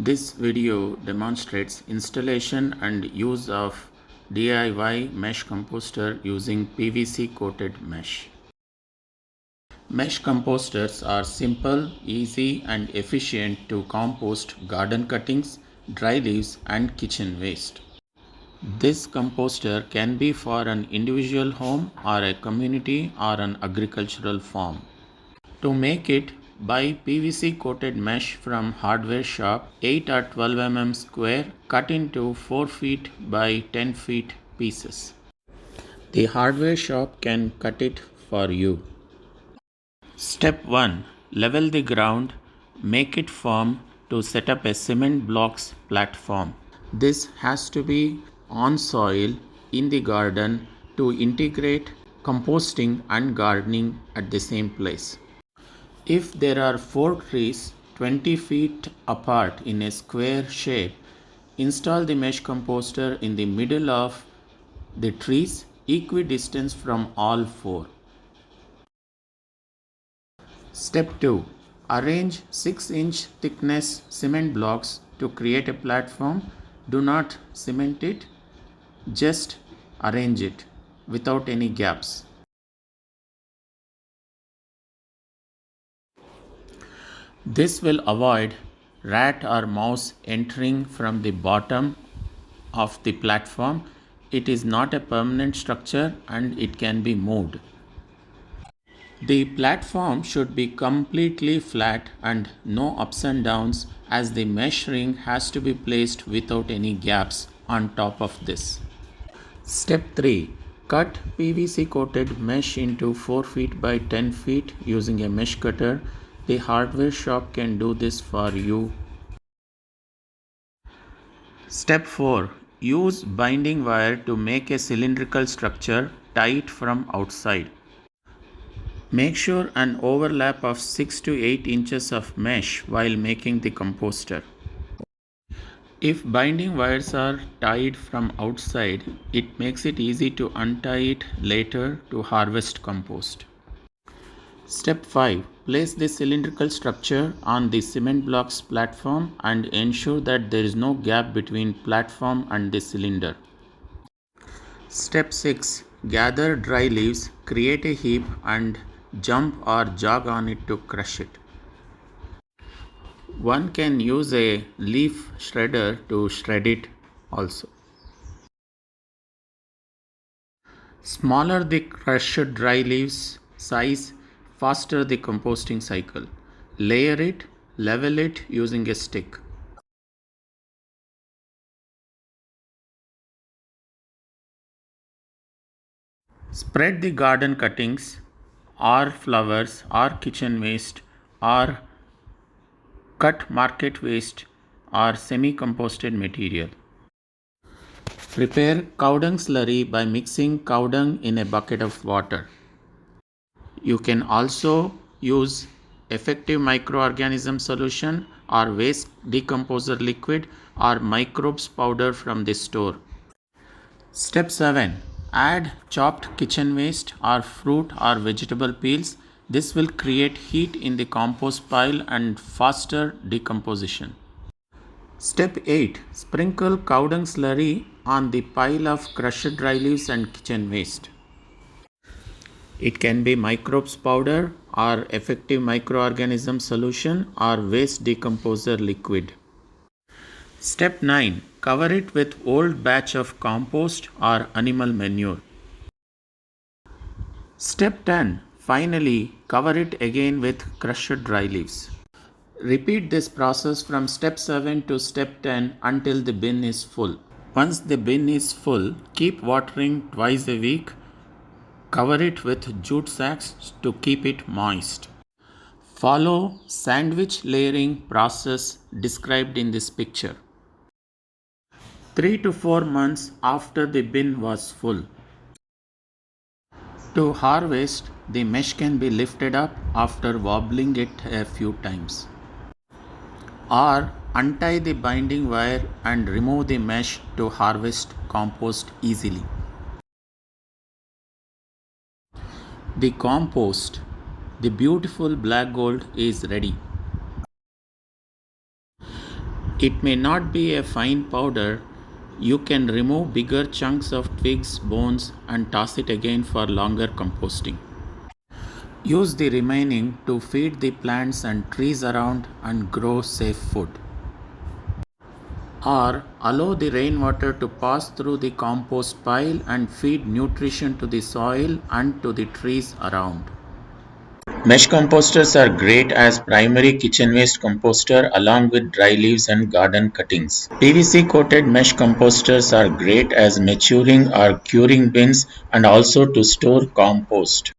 This video demonstrates installation and use of DIY mesh composter using PVC coated mesh. Mesh composters are simple, easy and efficient to compost garden cuttings, dry leaves and kitchen waste. This composter can be for an individual home or a community or an agricultural farm. To make it, buy PVC coated mesh from hardware shop 8 or 12 mm square cut into 4 feet by 10 feet pieces. The hardware shop can cut it for you. Step 1. Level the ground, make it firm to set up a cement blocks platform. This has to be on soil in the garden to integrate composting and gardening at the same place. If there are 4 trees 20 feet apart in a square shape, install the mesh composter in the middle of the trees, equidistant from all 4. Step 2. Arrange 6-inch thickness cement blocks to create a platform. Do not cement it, just arrange it without any gaps. This will avoid rat or mouse entering from the bottom of the platform. It is not a permanent structure and it can be moved. The platform should be completely flat and no ups and downs, as the mesh ring has to be placed without any gaps on top of this. Step 3. Cut PVC coated mesh into 4 feet by 10 feet using a mesh cutter. The hardware shop can do this for you. Step 4. Use binding wire to make a cylindrical structure tight from outside. Make sure an overlap of 6 to 8 inches of mesh while making the composter. If binding wires are tied from outside, it makes it easy to untie it later to harvest compost. Step 5. Place the cylindrical structure on the cement blocks platform and ensure that there is no gap between platform and the cylinder. Step 6. Gather dry leaves, create a heap and jump or jog on it to crush it. One can use a leaf shredder to shred it also. Smaller the crushed dry leaves size, faster the composting cycle. Layer it, level it using a stick. Spread the garden cuttings or flowers or kitchen waste or cut market waste or semi-composted material. Prepare cow dung slurry by mixing cow dung in a bucket of water. You can also use effective microorganism solution or waste decomposer liquid or microbes powder from the store. Step 7. Add chopped kitchen waste or fruit or vegetable peels. This will create heat in the compost pile and faster decomposition. Step 8. Sprinkle cow dung slurry on the pile of crushed dry leaves and kitchen waste. It can be microbes powder or effective microorganism solution or waste decomposer liquid. Step 9. Cover it with old batch of compost or animal manure. Step 10. Finally, cover it again with crushed dry leaves. Repeat this process from step 7 to step 10 until the bin is full. Once the bin is full, keep watering twice a week. Cover it with jute sacks to keep it moist. Follow sandwich layering process described in this picture. 3 to 4 months after the bin was full. To harvest, the mesh can be lifted up after wobbling it a few times. Or untie the binding wire and remove the mesh to harvest compost easily. The compost, the beautiful black gold, is ready. It may not be a fine powder. You can remove bigger chunks of twigs, bones, and toss it again for longer composting. Use the remaining to feed the plants and trees around and grow safe food. Or allow the rainwater to pass through the compost pile and feed nutrition to the soil and to the trees around. Mesh composters are great as primary kitchen waste composter along with dry leaves and garden cuttings. PVC coated mesh composters are great as maturing or curing bins and also to store compost.